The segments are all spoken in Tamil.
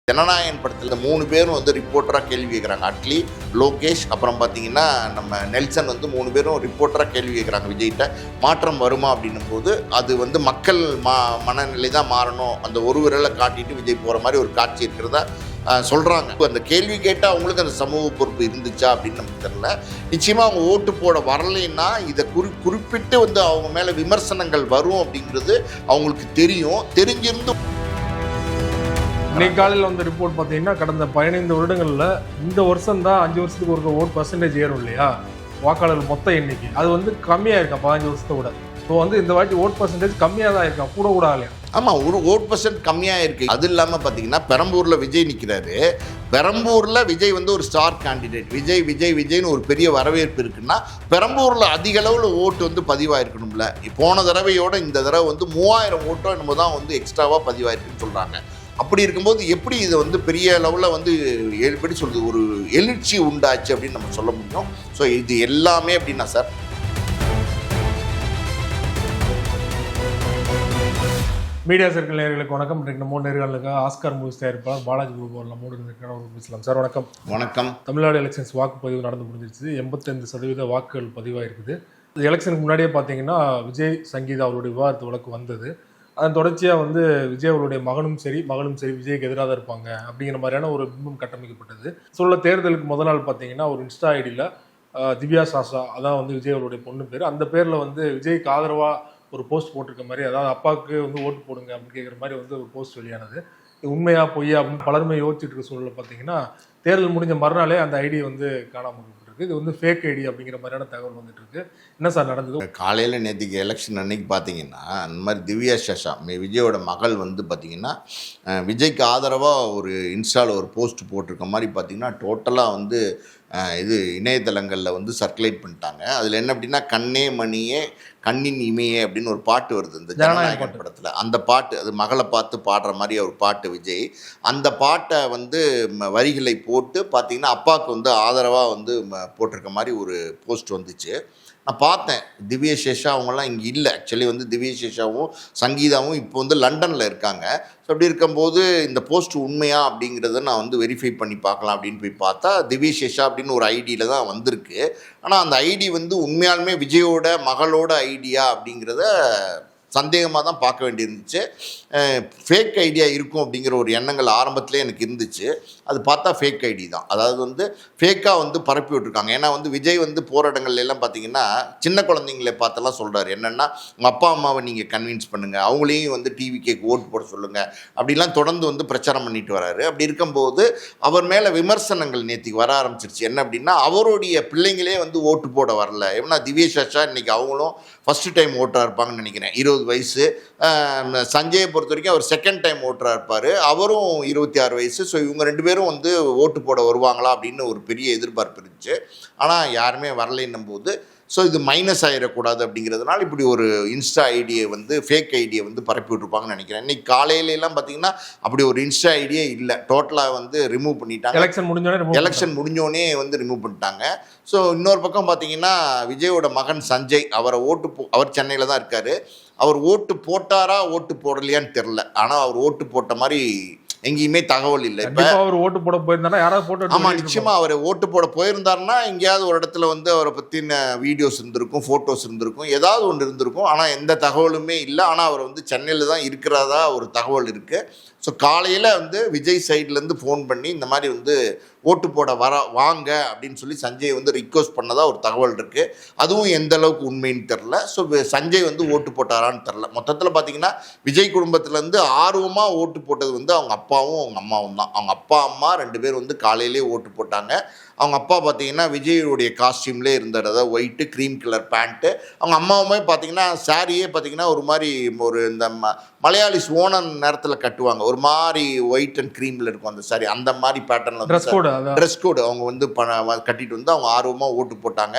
ஜனநாயகன் படத்தில் இந்த 3 பேரும் வந்து ரிப்போர்ட்டராக கேள்வி கேட்குறாங்க. அட்லி, லோகேஷ், அப்புறம் பார்த்தீங்கன்னா நம்ம நெல்சன் வந்து 3 பேரும் ரிப்போர்ட்டராக கேள்வி கேட்குறாங்க விஜய்கிட்ட. மாற்றம் வருமா அப்படின்னும் போது அது வந்து மக்கள் மனநிலை தான் மாறணும், அந்த ஒரு விரலை காட்டிட்டு விஜய் போகிற மாதிரி ஒரு காட்சி இருக்கிறதா சொல்கிறாங்க. அந்த கேள்வி கேட்டால் அவங்களுக்கு அந்த சமூக பொறுப்பு இருந்துச்சா அப்படின்னு நமக்கு தெரியல. நிச்சயமாக அவங்க ஓட்டு போட வரலைன்னா இதை குறிப்பிட்டு வந்து அவங்க மேலே விமர்சனங்கள் வரும் அப்படிங்கிறது அவங்களுக்கு தெரியும். தெரிஞ்சிருந்தும் இன்னைக்கு காலையில் வந்து ரிப்போர்ட் பார்த்தீங்கன்னா கடந்த 15 வருடங்களில் இந்த வருஷம் தான் 5 வருஷத்துக்கு ஒரு ஓட் பர்சன்டேஜ் ஏறும் இல்லையா, வாக்காளர்கள் மொத்த எண்ணிக்கை அது வந்து கம்மியாக இருக்கா 15 வருஷத்தை விட. ஸோ வந்து இந்த வாட்டி ஓட் பர்சன்டேஜ் கம்மியாக தான் இருக்கா, கூட ஆகலையா? ஆமாம், ஒரு ஓட் பர்சன்ட் கம்மியாக இருக்குது. அது இல்லாமல் பார்த்தீங்கன்னா பெரம்பூரில் விஜய் நிற்கிறாரு. பெரம்பூரில் விஜய் வந்து ஒரு ஸ்டார் கேண்டிடேட். விஜய் விஜய் விஜய்னு ஒரு பெரிய வரவேற்பு இருக்குன்னா பெரம்பூரில் அதிக அளவில் ஓட்டு வந்து பதிவாயிருக்கணும்ல. போன தடவையோட இந்த தடவை வந்து 3000 ஓட்டோ என்னமோ தான் வந்து எக்ஸ்ட்ராவாக பதிவாயிருக்குன்னு சொல்கிறாங்க. அப்படி இருக்கும்போது எப்படி இதை வந்து பெரிய லெவலில் வந்து எப்படி சொல்கிறது, ஒரு எழுச்சி உண்டாச்சு அப்படின்னு நம்ம சொல்ல முடியும். ஸோ இது எல்லாமே அப்படின்னா சார், மீடியா சர்க்கிள் நேயர்களுக்கு வணக்கம். இன்றைக்கு நம்ம நேர்களுக்கு ஆஸ்கார் மூவிஸ் தயாரிப்பாளர் பாலாஜி குருபோர் நம்மோடு பேசலாம். சார் வணக்கம். வணக்கம். தமிழ்நாடு எலெக்ஷன்ஸ் வாக்குப்பதிவு நடந்து முடிஞ்சிருச்சு. 85% வாக்குகள் பதிவாயிருக்குது. எலெக்ஷனுக்கு முன்னாடியே பார்த்தீங்கன்னா விஜய் சங்கீதா அவருடைய விவாதத்து வழக்கு வந்தது. அதன் தொடர்ச்சியாக வந்து விஜய் அவருடைய மகனும் சரி விஜய்க்கு எதிராக தான் இருப்பாங்க அப்படிங்கிற மாதிரியான ஒரு பிம்பம் கட்டமைக்கப்பட்டது. சொல்ல தேர்தலுக்கு முதல் நாள் பார்த்தீங்கன்னா ஒரு இன்ஸ்டா ஐடியில் திவ்யா சாஷா, அதான் வந்து விஜய் அவருடைய பொண்ணு பேர், அந்த பேரில் வந்து விஜய்க்கு ஆதரவாக ஒரு போஸ்ட் போட்டிருக்க மாதிரி, அதாவது அப்பாவுக்கு வந்து ஓட்டு போடுங்க அப்படின்னு கேட்குற மாதிரி வந்து ஒரு போஸ்ட் வெளியானது. உண்மையா பொய்யா அப்படின்னு பலருமே யோசிச்சுட்டு இருக்க சூழலை பார்த்தீங்கன்னா தேர்தல் முடிஞ்ச மறுநாளே அந்த ஐடி வந்து காணாமல். இது வந்து ஃபேக் ஐடி அப்படிங்கிற மாதிரியான தகவல் வந்துட்டு இருக்கு. என்ன சார் நடந்தது? காலையில் நேற்றுக்கு எலெக்ஷன் அன்னைக்கு பார்த்தீங்கன்னா அந்த மாதிரி திவ்யா சாஷா விஜயோட மகள் வந்து பார்த்தீங்கன்னா விஜய்க்கு ஆதரவாக ஒரு இன்ஸ்டாவில் ஒரு போஸ்ட் போட்டிருக்க மாதிரி பார்த்தீங்கன்னா டோட்டலாக வந்து இது இணையதளங்களில் வந்து சர்க்குலேட் பண்ணிட்டாங்க. அதில் என்ன அப்படின்னா கண்ணே மணியே கண்ணின் இமையே அப்படின்னு ஒரு பாட்டு வருது இந்த ஜனநாயகன் படத்தில். அந்த பாட்டு அது மகளை பார்த்து பாடுற மாதிரி ஒரு பாட்டு விஜய். அந்த பாட்டை வந்து வரிகளை போட்டு பார்த்தீங்கன்னா அப்பாவுக்கு வந்து ஆதரவாக வந்து போட்டிருக்க மாதிரி ஒரு போஸ்ட் வந்துச்சு. நான் பார்த்தேன். திவ்யா சேஷா அவங்கெல்லாம் இங்கே இல்லை. ஆக்சுவலி வந்து திவ்யா சேஷாவும் சங்கீதாவும் இப்போ வந்து லண்டனில் இருக்காங்க. ஸோ அப்படி இருக்கும்போது இந்த போஸ்ட் உண்மையா அப்படிங்கிறத நான் வந்து வெரிஃபை பண்ணி பார்க்கலாம் அப்படின்னு போய் பார்த்தா திவ்யா சேஷா அப்படின்னு ஒரு ஐடியில் தான் வந்திருக்கு. ஆனால் அந்த ஐடி வந்து உண்மையாலுமே விஜயோட மகளோட ஐடியா அப்படிங்கிறத சந்தேகமாக தான் பார்க்க வேண்டியிருந்துச்சு. ஃபேக் ஐடியா இருக்கும் அப்படிங்கிற ஒரு எண்ணங்கள் ஆரம்பத்திலே எனக்கு இருந்துச்சு. அது பார்த்தா ஃபேக் ஐடி தான். அதாவது வந்து ஃபேக்காக வந்து பரப்பி விட்டுருக்காங்க. ஏன்னா வந்து விஜய் வந்து போராட்டங்கள்ல எல்லாம் பார்த்தீங்கன்னா சின்ன குழந்தைங்களை பார்த்தெல்லாம் சொல்கிறார் என்னென்னா உங்கள் அப்பா அம்மாவை நீங்கள் கன்வின்ஸ் பண்ணுங்கள், அவங்களையும் வந்து டிவிக்கு ஓட்டு போட சொல்லுங்கள் அப்படிலாம் தொடர்ந்து வந்து பிரச்சாரம் பண்ணிட்டு வராரு. அப்படி இருக்கும்போது அவர் மேலே விமர்சனங்கள் நேற்றுக்கு வர ஆரம்பிச்சிருச்சு. என்ன அப்படின்னா அவருடைய பிள்ளைங்களே வந்து ஓட்டு போட வரல. ஏன்னா திவ்யா சாஷா இன்றைக்கி அவங்களும் ஃபஸ்ட்டு டைம் ஓட்டாக இருப்பாங்கன்னு நினைக்கிறேன். 20 வயசு. சஞ்சயை பொறுத்த வரைக்கும் அவர் செகண்ட் டைம் ஓட்டராக இருப்பார். அவரும் 26 வயசு. ஸோ இவங்க 2 பேரும் வந்து ஓட்டு போட வருவாங்களா அப்படின்னு ஒரு பெரிய எதிர்பார்ப்பு இருந்துச்சு. ஆனால் யாருமே வரலைன்னும் போது ஸோ இது மைனஸ் ஆகிடக்கூடாது அப்படிங்கிறதுனால இப்படி ஒரு இன்ஸ்டா ஐடியை வந்து ஃபேக் ஐடியை வந்து பரப்பி விட்டுருப்பாங்கன்னு நினைக்கிறேன். இன்றைக்கி காலையிலலாம் பார்த்தீங்கன்னா அப்படி ஒரு இன்ஸ்டா ஐடியே இல்லை. டோட்டலாக வந்து ரிமூவ் பண்ணிட்டாங்க. எலெக்ஷன் முடிஞ்சோடனே வந்து ரிமூவ் பண்ணிட்டாங்க. ஸோ இன்னொரு பக்கம் பார்த்தீங்கன்னா விஜயோட மகன் சஞ்சய் அவர் சென்னையில் தான் இருக்கார். அவர் ஓட்டு போட்டாரா ஓட்டு போடலையான்னு தெரில. ஆனால் அவர் ஓட்டு போட்ட மாதிரி எங்கேயுமே தகவல் இல்லை. இப்போ அவர் ஓட்டு போட போயிருந்தாருன்னா யாராவது போட்டு, ஆமாம் நிச்சயமாக அவர் ஓட்டு போட போயிருந்தாருன்னா எங்கேயாவது ஒரு இடத்துல வந்து அவரை பற்றின வீடியோஸ் இருந்திருக்கும், ஃபோட்டோஸ் இருந்திருக்கும், ஏதாவது ஒன்று இருந்திருக்கும். ஆனால் எந்த தகவலுமே இல்லை. ஆனால் அவர் வந்து சென்னையில் தான் இருக்கிறதா ஒரு தகவல் இருக்குது. ஸோ காலையில் வந்து விஜய் சைட்லேருந்து ஃபோன் பண்ணி இந்த மாதிரி வந்து ஓட்டு போட வாங்க அப்படின்னு சொல்லி சஞ்சய் வந்து ரிக்வஸ்ட் பண்ணதாக ஒரு தகவல் இருக்குது. அதுவும் எந்த அளவுக்கு உண்மைன்னு தெரில. ஸோ சஞ்சய் வந்து ஓட்டு போட்டாரான்னு தெரில. மொத்தத்தில் பார்த்திங்கன்னா விஜய் குடும்பத்துலேருந்து ஆர்வமாக ஓட்டு போட்டது வந்து அவங்க அப்பாவும் அவங்க அம்மாவும் தான். அவங்க அப்பா அம்மா 2 பேர் வந்து காலையிலே ஓட்டு போட்டாங்க. அவங்க அப்பா பார்த்தீங்கன்னா விஜயுடைய காஸ்டியூம்லேயே இருந்தார், அதாவது ஒயிட்டு க்ரீம் கலர் பேண்ட்டு. அவங்க அம்மாவுமே பார்த்தீங்கன்னா சாரியே பார்த்தீங்கன்னா ஒரு மாதிரி ஒரு இந்த மலையாளிஸ் ஓணம் நேரத்தில் கட்டுவாங்க, ஒரு மாதிரி ஒயிட் அண்ட் க்ரீமில் இருக்கும் அந்த சாரி, அந்த மாதிரி பேட்டர்னில் ட்ரெஸ் கோடு அவங்க வந்து கட்டிட்டு வந்து அவங்க ஆர்வமாக ஓட்டு போட்டாங்க.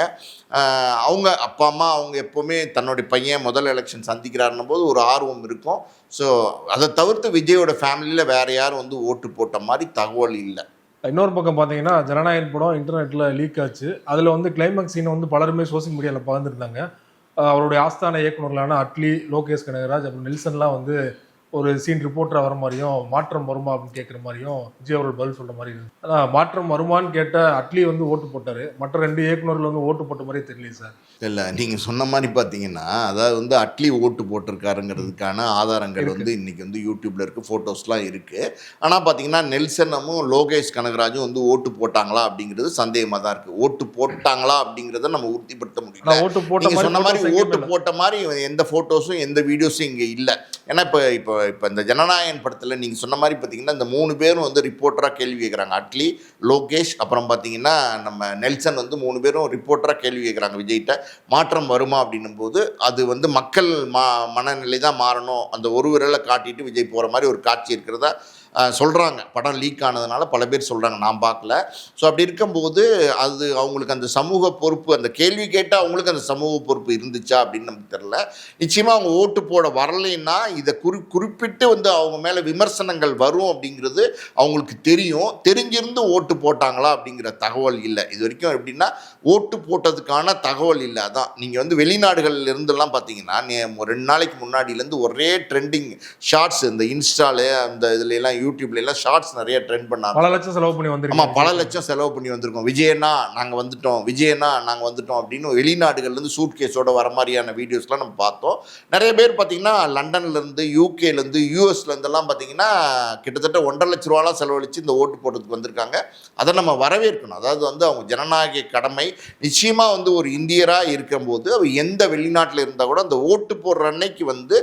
அவங்க அப்பா அம்மா அவங்க எப்போவுமே தன்னுடைய பையன் முதல் எலெக்ஷன் சந்திக்கிறாருன்னும் போது ஒரு ஆர்வம் இருக்கும். ஸோ அதை தவிர்த்து விஜயோட ஃபேமிலியில் வேறு யாரும் வந்து ஓட்டு போட்ட மாதிரி தகவல் இல்லை. இன்னொரு பக்கம் பார்த்தீங்கன்னா ஜனநாயகன் படம் இன்டர்நெட்டில் லீக் ஆச்சு. அதில் வந்து கிளைமேக்ஸ் சீனை வந்து பலருமே சோசியல் மீடியாவில் பகிர்ந்துருந்தாங்க. அவருடைய ஆஸ்தான இயக்குநர்களான அட்லி, லோகேஷ் கனகராஜ், அப்புறம் நெல்சன்லாம் வந்து ஒரு சீன் ரிப்போர்ட்டரா வர மாதிரியும் மாற்றம் வருமா அப்படின்னு கேட்குற மாதிரியும் விஜய் அவர்கள் பதில் சொல்ற மாதிரி இருக்கு. அதான் மாற்றம் வருமான்னு கேட்ட அட்லி வந்து ஓட்டு போட்டாரு, மற்ற 2 இயக்குநர்கள் வந்து ஓட்டு போட்ட மாதிரியே தெரியல சார். இல்லை நீங்கள் சொன்ன மாதிரி பார்த்தீங்கன்னா அதாவது வந்து அட்லி ஓட்டு போட்டிருக்காருங்கிறதுக்கான ஆதாரங்கள் வந்து இன்றைக்கி வந்து யூடியூப்பில் இருக்குது, ஃபோட்டோஸ்லாம் இருக்குது. ஆனால் பார்த்தீங்கன்னா நெல்சனமும் லோகேஷ் கனகராஜும் வந்து ஓட்டு போட்டாங்களா அப்படிங்கிறது சந்தேகமாக தான் இருக்குது. ஓட்டு போட்டாங்களா அப்படிங்கிறத நம்ம உறுதிப்படுத்த முடியல. ஓட்டு போட்ட நீங்கள் சொன்ன மாதிரி photos ஓட்டு எங்கேயுமே போட்ட மாதிரி எந்த ஃபோட்டோஸும் எந்த வீடியோஸும் இங்கே இல்லை. ஏன்னா இப்போ இந்த ஜனநாயகன் படத்தில் நீங்கள் சொன்ன மாதிரி பார்த்தீங்கன்னா இந்த 3 பேரும் வந்து ரிப்போர்ட்டராக கேள்வி கேட்குறாங்க. அட்லி, லோகேஷ், அப்புறம் பார்த்தீங்கன்னா நம்ம நெல்சன் வந்து 3 பேரும் ரிப்போர்ட்டராக கேள்வி கேட்குறாங்க விஜய்கிட்ட. மாற்றம் வருமா அப்படின்னும் போது அது வந்து மக்கள் மனநிலை தான் மாறணும், அந்த ஒரு விரலை காட்டிட்டு விஜய் போகிற மாதிரி ஒரு காட்சி இருக்கிறதா சொல்கிறாங்க. படம் லீக் ஆனதுனால பல பேர் சொல்கிறாங்க, நான் பார்க்கல. ஸோ அப்படி இருக்கும்போது அது அவங்களுக்கு அந்த சமூக பொறுப்பு, அந்த கேள்வி கேட்டால் அவங்களுக்கு அந்த சமூக பொறுப்பு இருந்துச்சா அப்படின்னு நமக்கு தெரில. நிச்சயமாக அவங்க ஓட்டு போட வரலைன்னா இதை குறிப்பிட்டு வந்து அவங்க மேலே விமர்சனங்கள் வரும் அப்படிங்கிறது அவங்களுக்கு தெரியும். தெரிஞ்சிருந்து ஓட்டு போட்டாங்களா அப்படிங்கிற தகவல் இல்லை இது வரைக்கும். எப்படின்னா ஓட்டு போட்டதுக்கான தகவல் இல்லை. அதான் நீங்கள் வந்து வெளிநாடுகளில் இருந்தெல்லாம் பார்த்தீங்கன்னா 2 நாளைக்கு முன்னாடியிலேருந்து ஒரே ட்ரெண்டிங் ஷார்ட்ஸ் இந்த இன்ஸ்டால அந்த இதுலாம் யூடியூப்ல எல்லாம் ஷார்ட்ஸ் நிறைய ட்ரெண்ட் பண்ணாங்க. பல லட்சம் செலவு பண்ணி வந்திருக்கோம். ஆமாம், பல லட்சம் செலவு பண்ணி வந்திருக்கோம். விஜயண்ணா நாங்கள் வந்துட்டோம், விஜயண்ணா நாங்கள் வந்துட்டோம் அப்படின்னு வெளிநாடுகள்லேருந்து சூட் கேஸோட வர மாதிரியான வீடியோஸ்லாம் நம்ம பார்த்தோம். நிறைய பேர் பார்த்தீங்கன்னா லண்டன்லேருந்து, யூகேலேருந்து, யூஎஸ்லேருந்துலாம் பார்த்தீங்கன்னா கிட்டத்தட்ட 1.5 லட்ச ரூபாலாம் செலவழித்து இந்த ஓட்டு போடுறதுக்கு வந்திருக்காங்க. அதை நம்ம வரவேற்கணும். அதாவது வந்து அவங்க ஜனநாயக கடமை. நிச்சயமாக வந்து ஒரு இந்தியராக இருக்கும்போது அவர் எந்த வெளிநாட்டில் இருந்தால் கூட அந்த ஓட்டு போடுற அன்னைக்கு வந்து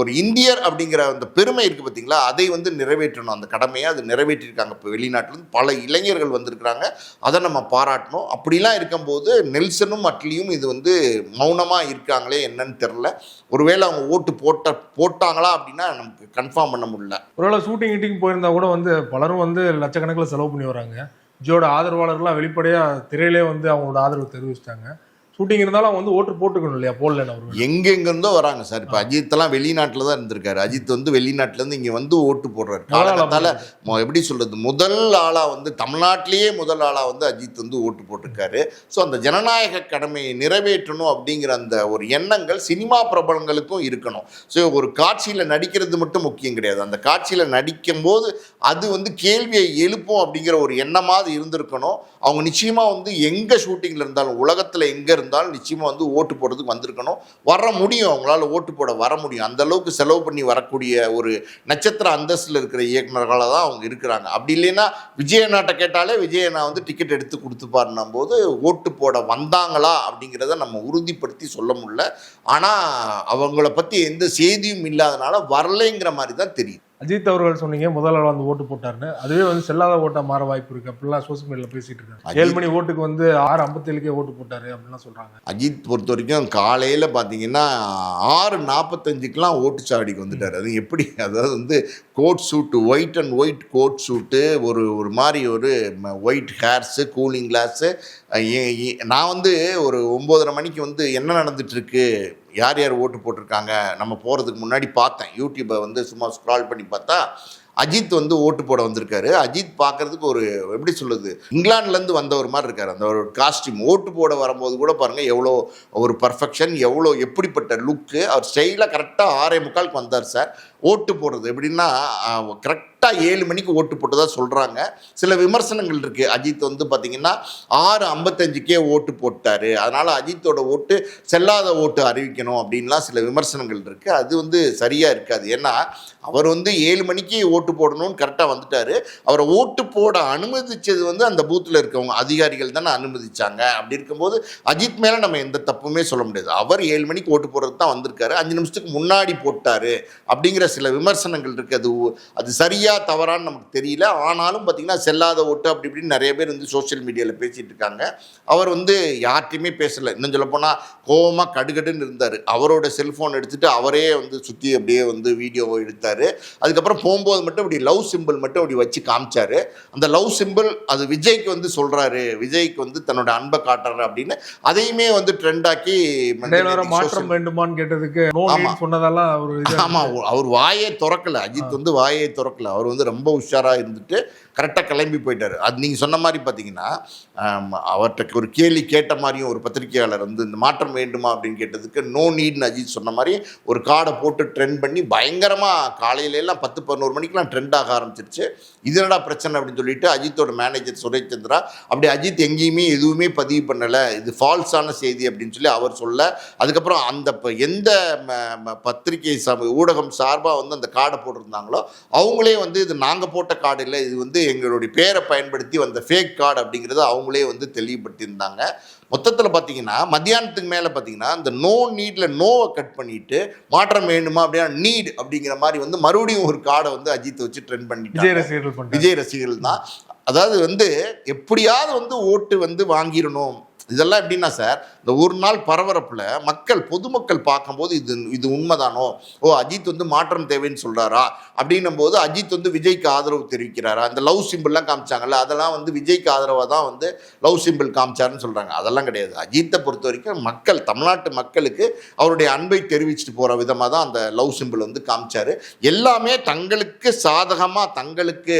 ஒரு இந்தியர் அப்படிங்கிற அந்த பெருமை இருக்குது பார்த்தீங்களா, அதை வந்து நிறைவேற்றணும். அந்த கடமையை அது நிறைவேற்றிருக்காங்க. இப்போ வெளிநாட்டிலேருந்து பல இளைஞர்கள் வந்திருக்கிறாங்க, அதை நம்ம பாராட்டணும். அப்படிலாம் இருக்கும்போது நெல்சனும் அட்லியும் இது வந்து மௌனமாக இருக்காங்களே என்னன்னு தெரில. ஒருவேளை அவங்க ஓட்டு போட்டாங்களா அப்படின்னா நமக்கு கன்ஃபார்ம் பண்ண முடியல. ஒருவேளை ஷூட்டிங் கிட்டிங் போயிருந்தா கூட வந்து பலரும் வந்து லட்சக்கணக்கில் செலவு பண்ணி வராங்க. விஜயோட ஆதரவாளர்கள்லாம் வெளிப்படையாக திரையிலே வந்து அவங்களோட ஆதரவு தெரிவிச்சிட்டாங்க. ஷூட்டிங் இருந்தாலும் அவங்க வந்து ஓட்டு போட்டுக்கணும் இல்லையா, போடலன்னு அவர் எங்கெங்கிருந்தோ வராங்க சார். இப்போ அஜித்தெல்லாம் வெளிநாட்டில் தான் இருந்திருக்காரு. அஜித் வந்து வெளிநாட்டிலேருந்து இங்கே வந்து ஓட்டு போடுறாரு. காலகட்டத்தால் எப்படி சொல்கிறது, முதல் ஆளாக வந்து தமிழ்நாட்டிலேயே முதல் ஆளாக வந்து அஜித் வந்து ஓட்டு போட்டிருக்காரு. ஸோ அந்த ஜனநாயக கடமையை நிறைவேற்றணும் அப்படிங்கிற அந்த ஒரு எண்ணங்கள் சினிமா பிரபலங்களுக்கும் இருக்கணும். ஸோ ஒரு காட்சியில் நடிக்கிறது மட்டும் முக்கியம் கிடையாது. அந்த காட்சியில் நடிக்கும்போது அது வந்து கேள்வியை எழுப்போம் அப்படிங்கிற ஒரு எண்ணமாவது இருந்திருக்கணும். அவங்க நிச்சயமாக வந்து எங்கே ஷூட்டிங்கில் இருந்தாலும் உலகத்தில் எங்கே இருந்தாலும் நிச்சயமாக வந்து ஓட்டு போடுறதுக்கு வந்திருக்கணும். வர முடியும், அவங்களால ஓட்டு போட வர முடியும். அந்த அளவுக்கு செலவு பண்ணி வரக்கூடிய ஒரு நட்சத்திர அந்தஸ்தில் இருக்கிற இயக்குநர்களாக தான் அவங்க இருக்கிறாங்க. அப்படி இல்லைன்னா விஜயண்ணாட்ட கேட்டாலே விஜயண்ணா வந்து டிக்கெட் எடுத்து கொடுத்துப்பாருன்னும் போது ஓட்டு போட வந்தாங்களா அப்படிங்கிறத நம்ம உறுதிப்படுத்தி சொல்ல முடியல. ஆனால் அவங்கள பற்றி எந்த செய்தியும் இல்லாதனால வரலைங்கிற மாதிரி தான் தெரியுது. அஜித் அவர்கள் சொன்னீங்க முதல் ஆள் வந்து ஓட்டு போட்டாருன்னு, அதுவே வந்து செல்லாத ஓட்டா மாற வாய்ப்பு இருக்கு அப்படிலாம் சோசியல் மீடியாவில் பேசிட்டு இருக்காங்க. 7 மணி ஓட்டுக்கு வந்து 6:57 ஓட்டு போட்டாரு அப்படின்லாம் சொல்றாங்க. அஜித் பொறுத்த வரைக்கும் காலையில் பார்த்தீங்கன்னா 6:45 ஓட்டுச்சாவடிக்கு வந்துட்டார். அது எப்படி, அதாவது வந்து கோட் சூட்டு, ஒயிட் அண்ட் ஒயிட் கோட் சூட்டு, ஒரு மாதிரி ஒரு ஒயிட் ஹேர்ஸு, கூலிங் கிளாஸு. நான் வந்து ஒரு 9:30 மணிக்கு வந்து என்ன நடந்துட்டுருக்கு, யார் யார் ஓட்டு போட்டிருக்காங்க நம்ம போகிறதுக்கு முன்னாடி பார்த்தேன். யூடியூப்பை வந்து சும்மா ஸ்க்ரால் பண்ணி பார்த்தா அஜித் வந்து ஓட்டு போட வந்திருக்காரு. அஜித் பார்க்குறதுக்கு ஒரு எப்படி சொல்லுது, இங்கிலாந்துலேருந்து வந்தவர் மாதிரி இருக்கார். அந்த ஒரு காஸ்டியூம் ஓட்டு போட வரும்போது கூட பாருங்கள் எவ்வளோ ஒரு பர்ஃபெக்ஷன், எவ்வளோ எப்படிப்பட்ட லுக்கு. அவர் ஸ்டைலாக கரெக்டாக 6:45 வந்தார் சார். ஓட்டு போடுறது எப்படின்னா கரெக்டாக 7 மணிக்கு ஓட்டு போட்டதாக சொல்கிறாங்க. சில விமர்சனங்கள் இருக்குது. அஜித் வந்து பார்த்திங்கன்னா 6:55 ஓட்டு போட்டார், அதனால் அஜித்தோட ஓட்டு செல்லாத ஓட்டு அறிவிக்கணும் அப்படின்லாம் சில விமர்சனங்கள் இருக்குது. அது வந்து சரியாக இருக்காது. ஏன்னா அவர் வந்து 7 மணிக்கு ஓட்டு போடணும்னு கரெக்டாக வந்துட்டார். அவரை ஓட்டு போட அனுமதித்தது வந்து அந்த பூத்தில் இருக்கவங்க அதிகாரிகள் தானே அனுமதிச்சாங்க. அப்படி இருக்கும்போது அஜித் மேலே நம்ம எந்த தப்புமே சொல்ல முடியாது. அவர் 7 மணிக்கு ஓட்டு போடுறது தான் வந்திருக்காரு, 5 நிமிஷத்துக்கு முன்னாடி போட்டார் அப்படிங்கிற சில விமர்சனங்கள் இருக்குது. அது சரியாக தவறான்னு நமக்கு தெரியல. ஆனாலும் பார்த்திங்கன்னா செல்லாத ஓட்டு அப்படி இப்படின்னு நிறைய பேர் வந்து சோஷியல் மீடியாவில் பேசிகிட்டு இருக்காங்க. அவர் வந்து யார்ட்டையுமே பேசலை. இன்னும் சொல்லப்போனால் கோவமாக கடுகடுன்னு இருந்தார். அவரோட செல்ஃபோன் எடுத்துகிட்டு அவரே வந்து சுற்றி அப்படியே வந்து வீடியோ எடுத்தார். அதுக்கப்புறம் போகும்போது மட்டும் மட்டும் இப்படி லவ் சிம்பிள் மட்டும் அப்படி வச்சு காமிச்சாரு. அந்த லவ் சிம்பிள் அது விஜய்க்கு வந்து சொல்றாரு, விஜய்க்கு வந்து தன்னோட அன்பை காட்டுறாரு அப்படின்னு அதையுமே வந்து ட்ரெண்ட் ஆக்கி மாற்றம் வேண்டுமான்னு கேட்டதுக்கு சொன்னதெல்லாம் ஆமா, அவர் வாயே திறக்கல. அஜித் வந்து வாயே திறக்கல. அவர் வந்து ரொம்ப உஷாரா இருந்துட்டு கரெக்டாக கிளம்பி போயிட்டாரு. அது நீங்கள் சொன்ன மாதிரி பார்த்தீங்கன்னா அவர்கிட்ட ஒரு கேள்வி கேட்ட மாதிரியும் ஒரு பத்திரிகையாளர் வந்து இந்த மாற்றம் வேண்டுமா அப்படின்னு கேட்டதுக்கு நோ நீட்னு அஜித் சொன்ன மாதிரி ஒரு கார்டை போட்டு ட்ரெண்ட் பண்ணி பயங்கரமாக காலையிலலாம் 10-11 மணிக்கெலாம் ட்ரெண்ட் ஆக ஆரம்பிச்சிருச்சு. இது என்னடா பிரச்சனை அப்படின்னு சொல்லிட்டு அஜித்தோட மேனேஜர் சுரேஷ் சந்திரா அப்படி அஜித் எங்கேயுமே எதுவுமே பதிவு பண்ணலை, இது ஃபால்ஸான செய்தி அப்படின்னு சொல்லி அவர் சொல்ல, அதுக்கப்புறம் அந்த எந்த பத்திரிகை ஊடகம் சார்பாக வந்து அந்த கார்டை போட்டிருந்தாங்களோ அவங்களே வந்து இது நாங்கள் போட்ட கார்டு இல்லை, இது வந்து எங்களுடைய பேரை பயன்படுத்தி வந்த ஃபேக் கார்டு அப்படிங்கிறத அவங்களே வந்து தெளிவுபடுத்தியிருந்தாங்க. மொத்தத்தில் பார்த்தீங்கன்னா மத்தியானத்துக்கு மேலே பார்த்தீங்கன்னா இந்த நோ நீட்ல நோவை கட் பண்ணிட்டு மாற்றம் வேண்டுமா அப்படின்னா நீட் அப்படிங்கிற மாதிரி வந்து மறுபடியும் ஒரு கார்டை வந்து அஜித் வச்சு ட்ரெண்ட் பண்ணிட்டு விஜய் ரசிகர்கள் தான். அதாவது வந்து எப்படியாவது வந்து ஓட்டு வந்து வாங்கிடணும். இதெல்லாம் எப்படின்னா சார், இந்த ஒரு நாள் பரபரப்பில் பொதுமக்கள் பார்க்கும்போது இது உண்மைதானோ, அஜித் வந்து மாற்றம் தேவைன்னு சொல்கிறாரா அப்படின்னும் போது அஜித் வந்து விஜய்க்கு ஆதரவு தெரிவிக்கிறாரா, அந்த லவ் சிம்பிள்லாம் காமிச்சாங்கல்ல அதெல்லாம் வந்து விஜய்க்கு ஆதரவாக தான் வந்து லவ் சிம்பிள் காமிச்சாருன்னு சொல்கிறாங்க. அதெல்லாம் கிடையாது. அஜித்தை பொறுத்த வரைக்கும் தமிழ்நாட்டு மக்களுக்கு அவருடைய அன்பை தெரிவிச்சுட்டு போகிற விதமாக தான் அந்த லவ் சிம்பிள் வந்து காமிச்சாரு. எல்லாமே தங்களுக்கு சாதகமாக தங்களுக்கு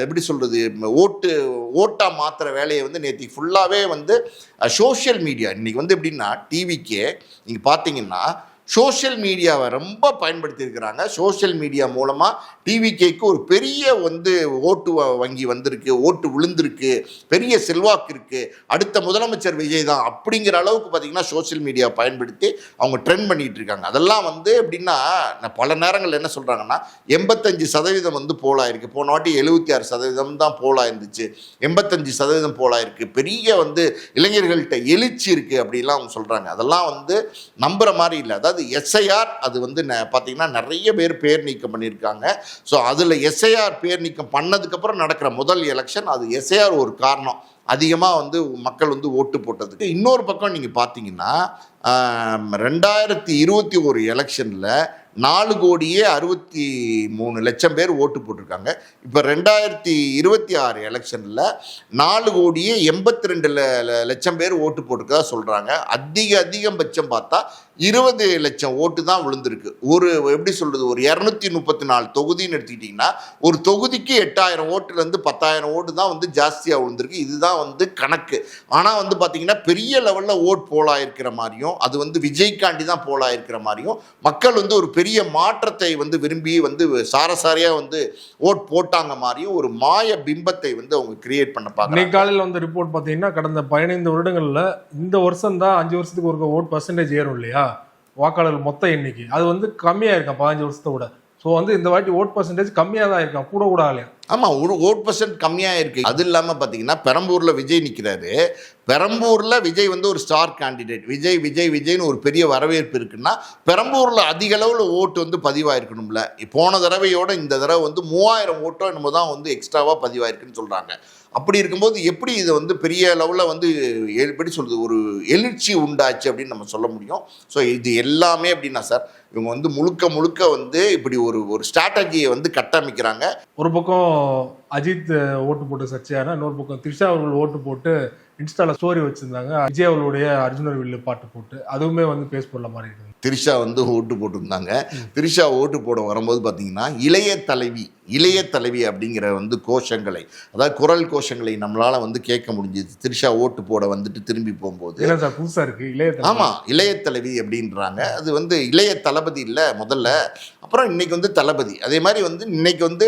எப்படி சொல்கிறது ஓட்டாக மாற்றுற வேலையை வந்து நேற்று ஃபுல்லாகவே வந்து சோஷியல் மீடியா இன்னைக்கு வந்து எப்படின்னா டிவிக்கே நீங்கள் பார்த்தீங்கன்னா சோஷியல் மீடியாவை ரொம்ப பயன்படுத்தியிருக்கிறாங்க. சோஷியல் மீடியா மூலமாக டிவிகேக்கு ஒரு பெரிய வந்து ஓட்டு வங்கி வந்திருக்கு, ஓட்டு விழுந்திருக்கு, பெரிய செல்வாக்கு இருக்குது, அடுத்த முதலமைச்சர் விஜய் தான் அப்படிங்கிற அளவுக்கு பார்த்திங்கன்னா சோஷியல் மீடியா பயன்படுத்தி அவங்க ட்ரெண்ட் பண்ணிகிட்டு இருக்காங்க. அதெல்லாம் வந்து எப்படின்னா பல நேரங்கள் என்ன சொல்கிறாங்கன்னா 85% வந்து போலாயிருக்கு, போன வாட்டி 76% தான் போலாயிருந்துச்சு, 85% போலாயிருக்கு, பெரிய வந்து இளைஞர்கள்ட்ட எழுச்சி இருக்குது அப்படிலாம் அவங்க சொல்கிறாங்க. அதெல்லாம் வந்து நம்புகிற மாதிரி இல்லை. அதாவது எஸ்ஐஆர் அது வந்து பார்த்தீங்கன்னா நிறைய பேர் நீக்கம் பண்ணியிருக்காங்க. ஸோ அதில் எஸ்ஐஆர் பேர் நீக்கம் பண்ணதுக்கப்புறம் நடக்கிற முதல் எலெக்ஷன், அது எஸ்ஐஆர் ஒரு காரணம் அதிகமாக வந்து மக்கள் வந்து ஓட்டு போட்டதுக்கு. இன்னொரு பக்கம் நீங்கள் பார்த்தீங்கன்னா 2021 எலெக்ஷனில் 4,63,00,000 பேர் ஓட்டு போட்டிருக்காங்க. இப்போ 2026 எலெக்ஷனில் 4,82,00,000 பேர் ஓட்டு போட்டிருக்கதா சொல்கிறாங்க. அதிகபட்சம் பார்த்தா 20 லட்சம் ஓட்டு தான் விழுந்திருக்கு. ஒரு எப்படி சொல்கிறது, ஒரு 234 தொகுதின்னு எடுத்துக்கிட்டிங்கன்னா ஒரு தொகுதிக்கு 8,000 ஓட்டுலேருந்து 10,000 ஓட்டு தான் வந்து ஜாஸ்தியாக விழுந்திருக்கு. இதுதான் வந்து கணக்கு. ஆனால் வந்து பார்த்திங்கன்னா பெரிய லெவலில் ஓட் போலாயிருக்கிற மாதிரியும் அது வந்து விஜய்காண்டி தான் போலாயிருக்கிற மாதிரியும் மக்கள் வந்து ஒரு பெரிய மாற்றத்தை வந்து விரும்பி வந்து சாரசாரியாக வந்து ஓட் போட்டாங்க மாதிரியும் ஒரு மாய பிம்பத்தை வந்து அவங்க கிரியேட் பண்ண பார்க்குறாங்க. இன்னைக்கு காலையில் வந்து ரிப்போர்ட் பார்த்தீங்கன்னா கடந்த 15 வருடங்களில் இந்த வருஷம் தான் 5 வருஷத்துக்கு ஒரு ஓட் பர்சன்டேஜ் ஏறும் இல்லையா, வாக்காளர்கள் மொத்த எண்ணிக்கை அது வந்து கம்மியாக இருக்கான் 15 வருஷத்தை விட. ஸோ வந்து இந்த வாட்டி ஓட் பர்சன்டேஜ் கம்மியாக தான் இருக்கான், கூட ஆகலையா? ஆமாம், ஒரு ஓட் பர்சன்ட் கம்மியாக இருக்குது. அது இல்லாமல் பார்த்தீங்கன்னா பெரம்பூரில் விஜய் நிற்கிறாரு. பெரம்பூரில் விஜய் வந்து ஒரு ஸ்டார் கேண்டிடேட், விஜய்னு ஒரு பெரிய வரவேற்பு இருக்குன்னா பெரம்பூரில் அதிக அளவில் ஓட்டு வந்து பதிவாயிருக்கணும்ல. போன தடவையோட இந்த தடவை வந்து 3000 ஓட்டோ என்னமோ தான் வந்து எக்ஸ்ட்ராவாக பதிவாயிருக்குன்னு சொல்கிறாங்க. அப்படி இருக்கும்போது எப்படி இது வந்து பெரிய லெவலில் வந்து எப்படி சொல்கிறது ஒரு எழுச்சி உண்டாச்சு அப்படின்னு நம்ம சொல்ல முடியும். ஸோ இது எல்லாமே எப்படின்னா சார், இவங்க வந்து முழுக்க வந்து இப்படி ஒரு ஸ்ட்ராட்டஜியை வந்து கட்டமைக்கிறாங்க. ஒரு பக்கம் அஜித் ஓட்டு போட்டு சர்ச்சையான, இன்னொரு பக்கம் த்ரிஷா அவர்கள் ஓட்டு போட்டு இன்ஸ்டாவில் ஸ்டோரி வச்சுருந்தாங்க, விஜய் அவர்களுடைய அர்ஜுனர் வில்லு பாட்டு போட்டு, அதுவுமே வந்து பேஸ் பண்ண மாதிரி இருக்குது. த்ரிஷா வந்து ஓட்டு போட்டிருந்தாங்க. த்ரிஷா ஓட்டு போட வரும்போது பார்த்தீங்கன்னா இளைய தலைவி அப்படிங்கிற வந்து கோஷங்களை, அதாவது குரல் கோஷங்களை நம்மளால் வந்து கேட்க முடிஞ்சது. த்ரிஷா ஓட்டு போட வந்துட்டு திரும்பி போகும்போது புதுசாக இருக்குது ஆமாம் இளைய தலைவி அப்படின்றாங்க. அது வந்து இளைய தளபதி இல்லை முதல்ல, அப்புறம் இன்னைக்கு வந்து தளபதி. அதே மாதிரி வந்து இன்னைக்கு வந்து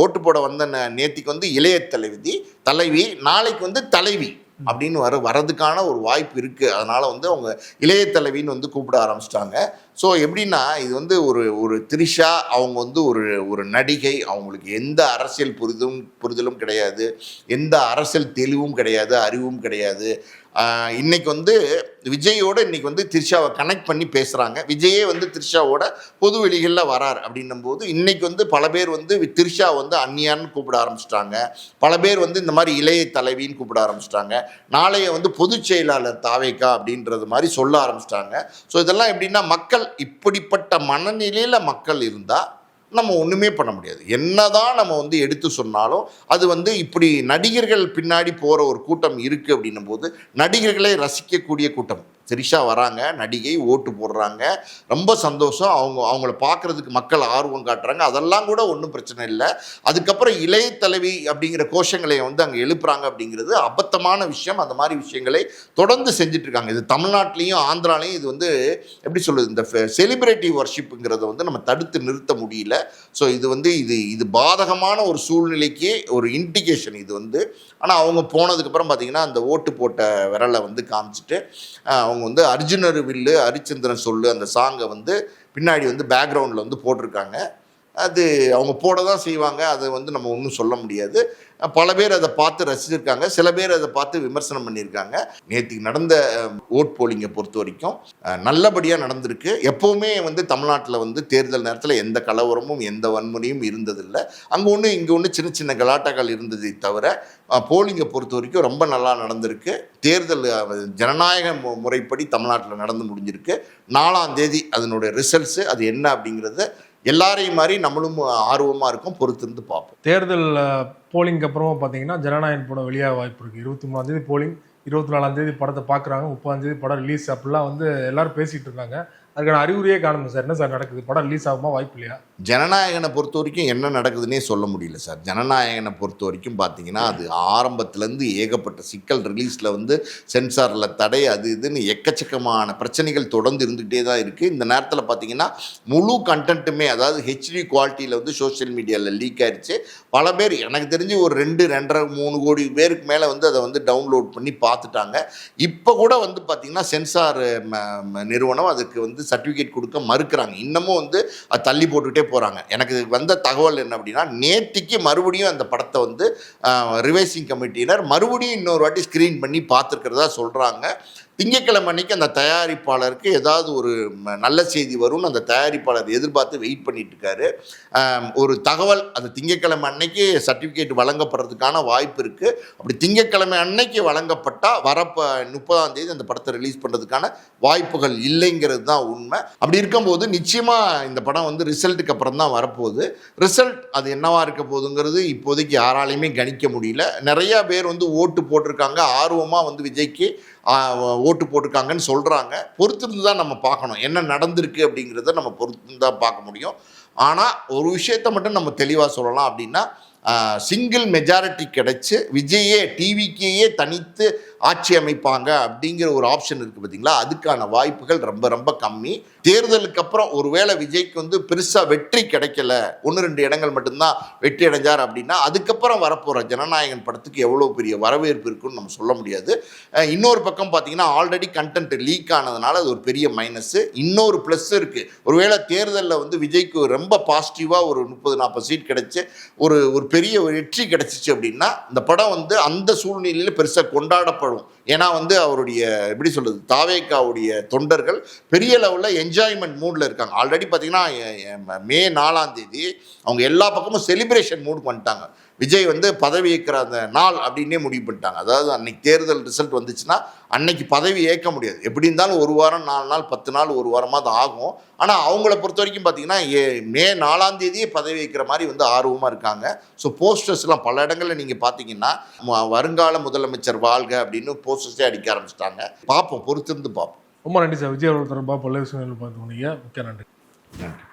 ஓட்டு போட வந்த நேத்திக்கு வந்து இளைய தலைவி, நாளைக்கு வந்து தலைவி அப்படின்னு வரதுக்கான ஒரு வாய்ப்பு இருக்குது. அதனால் வந்து அவங்க இளைய தலைவின்னு வந்து கூப்பிட ஆரம்பிச்சிட்டாங்க. ஸோ எப்படின்னா இது வந்து ஒரு த்ரிஷா அவங்க வந்து ஒரு நடிகை, அவங்களுக்கு எந்த அரசியல் புரிதலும் கிடையாது, எந்த அரசியல் தெளிவும் கிடையாது, அறிவும் கிடையாது. இன்னைக்கு வந்து விஜயோட இன்னைக்கு வந்து த்ரிஷாவை கனெக்ட் பண்ணி பேசுகிறாங்க. விஜயே வந்து த்ரிஷாவோட பொது வெளிகளில் வரார் அப்படின்னும் போது இன்னைக்கு வந்து பல பேர் வந்து த்ரிஷா வந்து அந்நியான்னு கூப்பிட ஆரம்பிச்சிட்டாங்க. பல பேர் வந்து இந்த மாதிரி இளைய தலைவின்னு கூப்பிட ஆரம்பிச்சிட்டாங்க. நாளைய வந்து பொதுச் செயலாளர் தாவேக்கா அப்படின்றது மாதிரி சொல்ல ஆரம்பிச்சிட்டாங்க. ஸோ இதெல்லாம் எப்படின்னா மக்கள் இப்படிப்பட்ட மனநிலையில் மக்கள் இருந்தால் நம்ம ஒன்றுமே பண்ண முடியாது. என்னதான் நம்ம வந்து எடுத்து சொன்னாலும் அது வந்து இப்படி நடிகர்கள் பின்னாடி போகிற ஒரு கூட்டம் இருக்குது அப்படின்னும் போது நடிகர்களை ரசிக்கக்கூடிய கூட்டம். திரிஷா வராங்க, நடிகை, ஓட்டு போடுறாங்க, ரொம்ப சந்தோஷம். அவங்கள பார்க்குறதுக்கு மக்கள் ஆர்வம் காட்டுறாங்க, அதெல்லாம் கூட ஒன்றும் பிரச்சனை இல்லை. அதுக்கப்புறம் இளைய தலைவி அப்படிங்கிற கோஷங்களை வந்து அங்கே எழுப்புறாங்க அப்படிங்கிறது அபத்தமான விஷயம். அந்த மாதிரி விஷயங்களை தொடர்ந்து செஞ்சிட்ருக்காங்க. இது தமிழ்நாட்டிலையும் ஆந்திராலையும் இது வந்து எப்படி சொல்லுது, இந்த செலிபிரிட்டி வர்ஷிப்புங்கிறத வந்து நம்ம தடுத்து நிறுத்த முடியல. ஸோ இது வந்து இது பாதகமான ஒரு சூழ்நிலைக்கு ஒரு இண்டிகேஷன் இது வந்து. ஆனால் அவங்க போனதுக்கப்புறம் பார்த்திங்கன்னா அந்த ஓட்டு போட்ட விரலை வந்து காமிச்சிட்டு அவங்க வந்து அர்ஜுனர் வில்லு ஹரிச்சந்திரன் சொல்லு அந்த சாங்கை வந்து பின்னாடி வந்து பேக்ரவுண்டில் வந்து போட்டிருக்காங்க. அது அவங்க போட தான் செய்வாங்க, அதை வந்து நம்ம ஒன்றும் சொல்ல முடியாது. பல பேர் அதை பார்த்து ரசிச்சிருக்காங்க, சில பேர் அதை பார்த்து விமர்சனம் பண்ணியிருக்காங்க. நேற்றுக்கு நடந்த ஓட் போலிங்கை பொறுத்த வரைக்கும் நல்லபடியாக நடந்திருக்கு. எப்போவுமே வந்து தமிழ்நாட்டில் வந்து தேர்தல் நேரத்தில் எந்த கலவரமும் எந்த வன்முறையும் இருந்ததில்லை. அங்கே ஒன்று இங்கே ஒன்று சின்ன சின்ன கலாட்டாக்கள் இருந்ததை தவிர போலிங்கை பொறுத்த வரைக்கும் ரொம்ப நல்லா நடந்திருக்கு. தேர்தல் ஜனநாயக முறைப்படி தமிழ்நாட்டில் நடந்து முடிஞ்சிருக்கு. 4ஆம் தேதி அதனுடைய ரிசல்ட்ஸு அது என்ன அப்படிங்கிறத எல்லாரையும் மாதிரி நம்மளும் ஆர்வமாக இருக்கும், பொறுத்திருந்து பார்ப்போம். தேர்தல் போலிங்க்கு அப்புறமா பார்த்தீங்கன்னா ஜனநாயகன் படம் வெளியாக வாய்ப்பு இருக்குது. 23ஆம் தேதி போலிங், 24ஆம் தேதி படத்தை பார்க்குறாங்க, 30ஆம் தேதி படம் ரிலீஸ் அப்படிலாம் வந்து எல்லாரும் பேசிகிட்டு இருக்காங்க. அதுக்கான அறிகுறியே காணுங்க சார். என்ன சார் நடக்குது? படம் ரிலீஸ் ஆகுமா, வாய்ப்பு இல்லையா? ஜனநாயகனை பொறுத்த வரைக்கும் என்ன நடக்குதுன்னே சொல்ல முடியல சார். ஜனநாயகனை பொறுத்த வரைக்கும் பார்த்தீங்கன்னா அது ஆரம்பத்துலேருந்து ஏகப்பட்ட சிக்கல், ரிலீஸில் வந்து சென்சாரில் தடை, அது இதுன்னு எக்கச்சக்கமான பிரச்சனைகள் தொடர்ந்து இருந்துகிட்டே தான் இருக்குது. இந்த நேரத்தில் பார்த்தீங்கன்னா முழு கண்டென்ட்டுமே அதாவது ஹெச்டி குவாலிட்டியில் வந்து சோஷியல் மீடியாவில் லீக் ஆயிடுச்சு. பல பேர் எனக்கு தெரிஞ்சு ஒரு 2-2.5-3 கோடி பேருக்கு மேலே வந்து அதை வந்து டவுன்லோட் பண்ணி பார்த்துட்டாங்க. இப்போ கூட வந்து பார்த்திங்கன்னா சென்சார் நிறுவனம் அதுக்கு வந்து சர்டிஃபிகேட் கொடுக்க மறுக்கிறாங்க. இன்னமும் வந்து அது தள்ளி போட்டுக்கிட்டே போகிறாங்க. எனக்கு வந்த தகவல் என்ன அப்படின்னா, நேற்றுக்கு மறுபடியும் அந்த படத்தை வந்து ரிவைசிங் கமிட்டியினர் மறுபடியும் இன்னொரு வாட்டி ஸ்க்ரீன் பண்ணி பார்த்துருக்கிறதா சொல்கிறாங்க. திங்கட்கிழமை அன்னைக்கு அந்த தயாரிப்பாளருக்கு ஏதாவது ஒரு நல்ல செய்தி வரும்னு அந்த தயாரிப்பாளர் எதிர்பார்த்து வெயிட் பண்ணிட்டு இருக்காரு. ஒரு தகவல் அது திங்கட்கிழமை அன்னைக்கு சர்டிஃபிகேட் வழங்கப்படுறதுக்கான வாய்ப்பு இருக்குது. அப்படி திங்கட்கிழமை அன்னைக்கு வழங்கப்பட்டால் 30ஆம் தேதி அந்த படத்தை ரிலீஸ் பண்ணுறதுக்கான வாய்ப்புகள் இல்லைங்கிறது தான் உண்மை. அப்படி இருக்கும்போது நிச்சயமாக இந்த படம் வந்து ரிசல்ட்டுக்கு அப்புறம் தான் வரப்போகுது. ரிசல்ட் அது என்னவா இருக்க போகுதுங்கிறது இப்போதைக்கு யாராலையுமே கணிக்க முடியல. நிறையா பேர் வந்து ஓட்டு போட்டிருக்காங்க, ஆர்வமாக வந்து விஜய்க்கு ஓட்டு போட்டிருக்காங்கன்னு சொல்கிறாங்க. பொறுத்திருந்து தான் நம்ம பார்க்கணும் என்ன நடந்திருக்கு அப்படிங்கிறத நம்ம பொறுத்து தான் பார்க்க முடியும். ஆனால் ஒரு விஷயத்தை மட்டும் நம்ம தெளிவாக சொல்லலாம் அப்படின்னா, சிங்கிள் மெஜாரிட்டி கிடைச்சி விஜயே டிவிக்கேயே தனித்து ஆட்சி அமைப்பாங்க அப்படிங்கிற ஒரு ஆப்ஷன் இருக்குது பார்த்தீங்களா, அதுக்கான வாய்ப்புகள் ரொம்ப ரொம்ப கம்மி. தேர்தலுக்கு அப்புறம் ஒருவேளை விஜய்க்கு வந்து பெருசாக வெற்றி கிடைக்கல, 1-2 இடங்கள் மட்டும்தான் வெற்றி அடைஞ்சார் அப்படின்னா அதுக்கப்புறம் வரப்போகிற ஜனநாயகன் படத்துக்கு எவ்வளோ பெரிய வரவேற்பு இருக்குன்னு நம்ம சொல்ல முடியாது. இன்னொரு பக்கம் பார்த்தீங்கன்னா ஆல்ரெடி கண்டென்ட் லீக் ஆனதுனால அது ஒரு பெரிய மைனஸு. இன்னொரு ப்ளஸ் இருக்குது. ஒருவேளை தேர்தலில் வந்து விஜய்க்கு ரொம்ப பாசிட்டிவாக ஒரு 30-40 சீட் கிடைச்சி ஒரு பெரிய வெற்றி கிடைச்சிச்சு அப்படின்னா இந்த படம் வந்து அந்த சூழ்நிலையில் பெருசாக கொண்டாடப்படும். ஏன்னா வந்து அவருடைய எப்படி சொல்கிறது, தாவேக்காவுடைய தொண்டர்கள் பெரிய லெவலில் என்ஜாய்மெண்ட் மூடில் இருக்காங்க. ஆல்ரெடி பார்த்தீங்கன்னா மே 4ஆம் தேதி அவங்க எல்லா பக்கமும் செலிப்ரேஷன் மூடுக்கு வந்துட்டாங்க. விஜய் வந்து பதவி ஏற்கிற அந்த நாள் அப்படின்னே முடிவு பண்ணிட்டாங்க. அதாவது அன்னைக்கு தேர்தல் ரிசல்ட் வந்துச்சுன்னா அன்னைக்கு பதவி ஏற்க முடியாது. எப்படி இருந்தாலும் 1 வாரம் 4 நாள் 10 நாள் 1 வாரமாக தான் ஆகும். ஆனால் அவங்கள பொறுத்த வரைக்கும் பார்த்தீங்கன்னா மே 4ஆம் தேதியே பதவி வைக்கிற மாதிரி வந்து ஆர்வமாக இருக்காங்க. ஸோ போஸ்டர்ஸ்லாம் பல இடங்களில் நீங்கள் பார்த்தீங்கன்னா வருங்கால முதலமைச்சர் வாழ்க அப்படின்னு போஸ்டர்ஸே அடிக்க ஆரம்பிச்சிட்டாங்க. பார்ப்போம், பொறுத்திருந்து பார்ப்போம். ரொம்ப நன்றி சார். விஜய் அவர்கள் தொடர்பாக பல விஷயங்கள் பார்த்து மிக்க நன்றி. நன்றி.